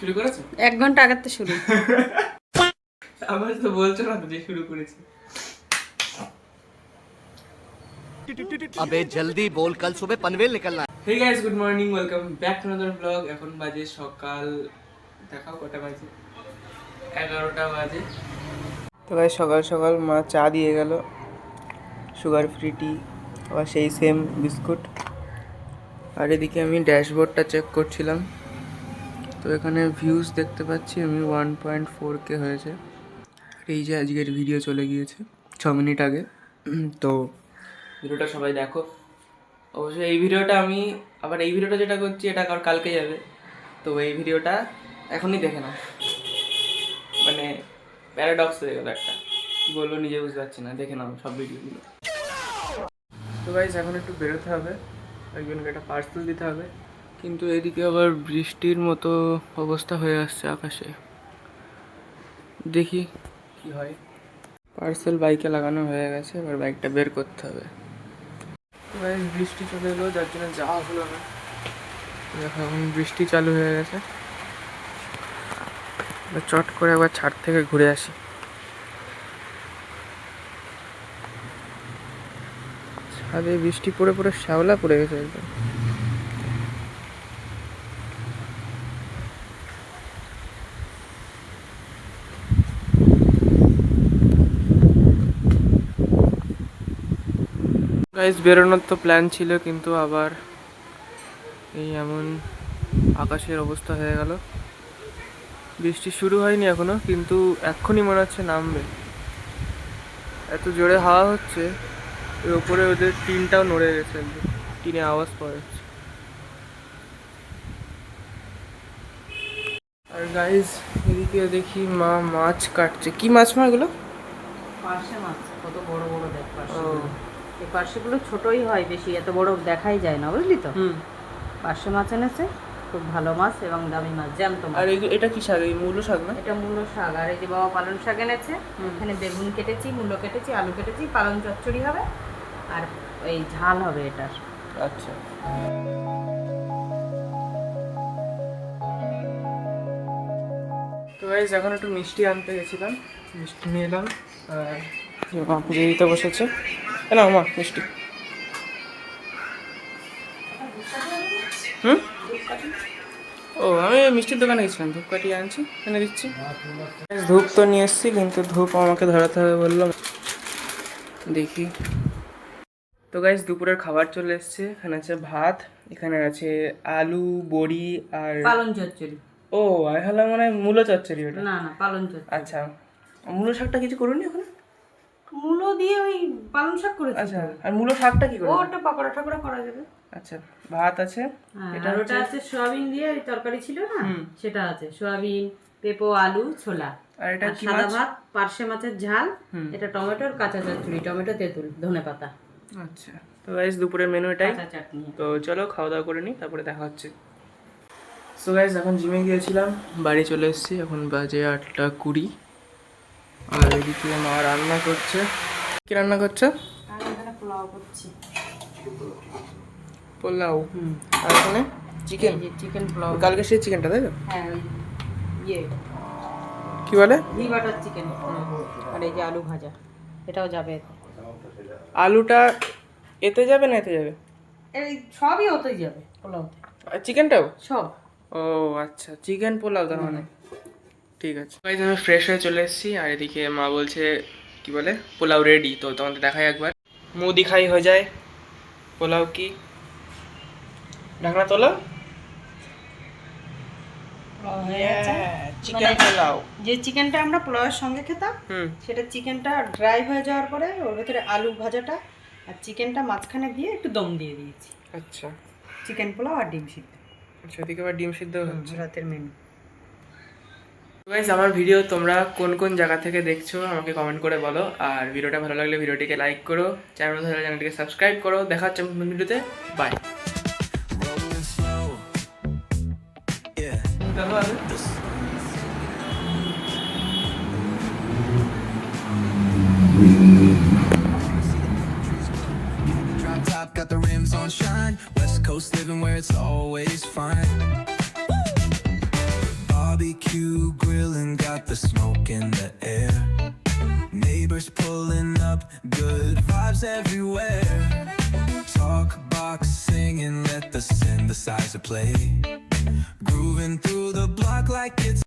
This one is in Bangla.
শুরু করেছো? 1 ঘন্টা আগে তো শুরু। আবার তো বলছো না তো যে শুরু করেছি। अबे जल्दी बोल कल सुबह पनवेल निकलना है। Hey guys, good morning, welcome back to another vlog. এখন বাজে সকাল, দেখাও কটা বাজে, 11টা বাজে। তো গাইস সকাল সকাল মা চা দিয়ে গেল, সুগার ফ্রি টি, আবার সেই সেম বিস্কুট। আর এদিকে আমি ড্যাশবোর্ডটা চেক করছিলাম, তো এখানে ভিউজ দেখতে পাচ্ছি আমি 1.4K হয়েছে। এই যে আজকের ভিডিও চলে গিয়েছে 6 মিনিট আগে। তো ভিডিওটা সবাই দেখো অবশ্যই। এই ভিডিওটা আমি আবার এই ভিডিওটা যেটা করছি এটা কালকে যাবে, তো এই ভিডিওটা এখনই দেখে নাও। মানে প্যারাডক্স হয়ে গেল একটা, কী বলবো নিজে বুঝতে পারছি না, দেখে নাও সব ভিডিওগুলো। তো গাইস এখন একটু বেরোতে হবে, একজনকে একটা পার্সেল দিতে হবে, কিন্তু এদিকে আবার বৃষ্টির মতো অবস্থা হয়ে আসছে আকাশে, দেখি কি হয়। পার্সেল বাইকে লাগানো হয়ে গেছে, এবার বাইকটা বের করতে হবে। তো গাইস বৃষ্টি চলে এলো, যার জন্য যাওয়া হলো না। দেখো এখন বৃষ্টি চালু হয়ে গেছে, চট করে একবার ছাদ থেকে ঘুরে আসি। ছাদে বৃষ্টি পড়ে পড়ে শ্যাওলা পড়ে গেছে একদম। গাইস বেরোনোর তো প্ল্যান ছিল, কিন্তু আবার এই এমন আকাশের অবস্থা হয়ে গেল। বৃষ্টি শুরু হয়নি এখনো, কিন্তু এক্ষুনি মনে হচ্ছে নামবে, এত জোরে হাওয়া হচ্ছে। ওই ওপরে ওদের টিনটাও নড়ে গেছে একদম, টিনে আওয়াজ পাওয়া যাচ্ছে। আর গাইস এদিকে দেখি মা মাছ কাটছে। কি মাছ মা এগুলো? পার্শে মাছ কত বড় বড় দেখ পার্শে। এই পার্শেগুলো ছোটই হয়, বেশি এত বড় দেখাই যায় না, বুঝলি তো। পার্শে মাছ এনেছে, খুব ভালো মাছ এবং দামি মাছ, জ্যান্ত মাছ। আর এটা কি শাক? এই মূলো শাক না? এটা মূলো শাক। আর এই যে বাবা পালং শাক এনেছে, এখানে বেগুন কেটেছি, মূলো কেটেছি, আলু কেটেছি, পালং চচ্চড়ি হবে আর এই ঝাল হবে এটার। আচ্ছা। তো গাইস এখন একটু মিষ্টি আনতে গেছিলাম, মিষ্টি নিয়ে এলাম। আর মা পুজো দিতে বসেছে, না মা মিষ্টি। হুম, ও আমি মিষ্টির দোকানে গেছিলাম, ধূপকাঠি আনছি, এনে দিচ্ছি। ধূপ তো নিয়ে এসেছি, কিন্তু ধূপ আমাকে ধরাতে হবে বললাম, দেখি। তো গাইস দুপুরের খাবার চলে এসছে, এখানে আছে ভাত, এখানে আছে আলু বড়ি আর পালং চচ্চড়ি। ও আমি ভাবলাম মানে মূলো চচ্চড়ি ওটা। না না, পালং চচ্চড়ি। আচ্ছা, মূলো শাকটা কিছু করুনি ওখানে? মূলো দিয়ে ওই পালং শাক করেছি। আচ্ছা, আর মূলো শাকটা কি করুন? ওটা পাকোড়া ঠাকুরা করা যাবে। আচ্ছা, ভাত আছে, এটা ওটা আছে সোয়াবিন দিয়ে, ওই তরকারি ছিল না সেটা আছে, সোয়াবিন, পেঁপো, আলু, ছোলা। আর এটা কি সাদা মাছ? ভাত, পার্শে মাছের ঝাল, এটা টমেটোর কাঁচা চচ্চড়ি, টমেটো তেঁতুল ধনেপাতা। আচ্ছা, তো গাইস দুপুরের মেনু এটাই। কাঁচা চাটনি। তো চলো খাওয়া দাওয়া করে নিই, তারপরে দেখা হচ্ছে। সো গাইস এখন জিমে গিয়েছিলাম, বাড়ি চলে এসেছি, এখন বাজে 8:20। আর এদিকে মা রান্না করছে। কি রান্না করছে? আমি এখানে পোলাও করছি। পোলাও। আর এখানে চিকেন। চিকেন পোলাও। কালকে সেই চিকেনটা তাই তো? হ্যাঁ, ওই ইয়ে কি বলে? ঘি বাটার চিকেন। আর এই যে আলু ভাজা, এটাও যাবে এতে। আলুটা এতে যাবে না এতে যাবে? এই সবই ওতেই যাবে পোলাওতে। আর চিকেনটাও? সব। ও আচ্ছা, চিকেন পোলাও তার মানে। ঠিক আছে গাইস, আমি ফ্রেশ হয়ে চলে এসেছি, আর এদিকে মা বলছে কি বলে পোলাও রেডি। তো তোমাদের দেখাই একবার, মুখ দিখাই হয়ে যায়। পোলাও কি, ঢাকনা তোলো। চিকেন পোলাও। যে চিকেনটা আমরা পোলাওয়ের সঙ্গে খেতাম, সেটা চিকেনটা ড্রাই হয়ে যাওয়ার পরে ওর ভেতরে আলু ভাজাটা আর চিকেনটা মাঝখানে দিয়ে একটু দম দিয়ে দিয়েছি। আচ্ছা, চিকেন পোলাও আর ডিম সিদ্ধ। আচ্ছা, এদিকে আবার ডিম সিদ্ধ হচ্ছে। রাতের মেনু। গাইস আমার ভিডিও তোমরা কোন কোন জায়গা থেকে দেখছো আমাকে কমেন্ট করে বলো, আর ভিডিওটা ভালো লাগলে ভিডিওটিকে লাইক করো, চ্যানেল ভালো লাগলে চ্যানেলটিকে সাবস্ক্রাইব করো। দেখা হচ্ছে নতুন ভিডিওতে, by. Drop top, got the rims on shine. West Coast living where it's always fine. Bobby barbecue grill and got the smoke in the air. Neighbors pulling up, good vibes everywhere. Talk box singing, let the synthesizer play. Grooving through the block like it's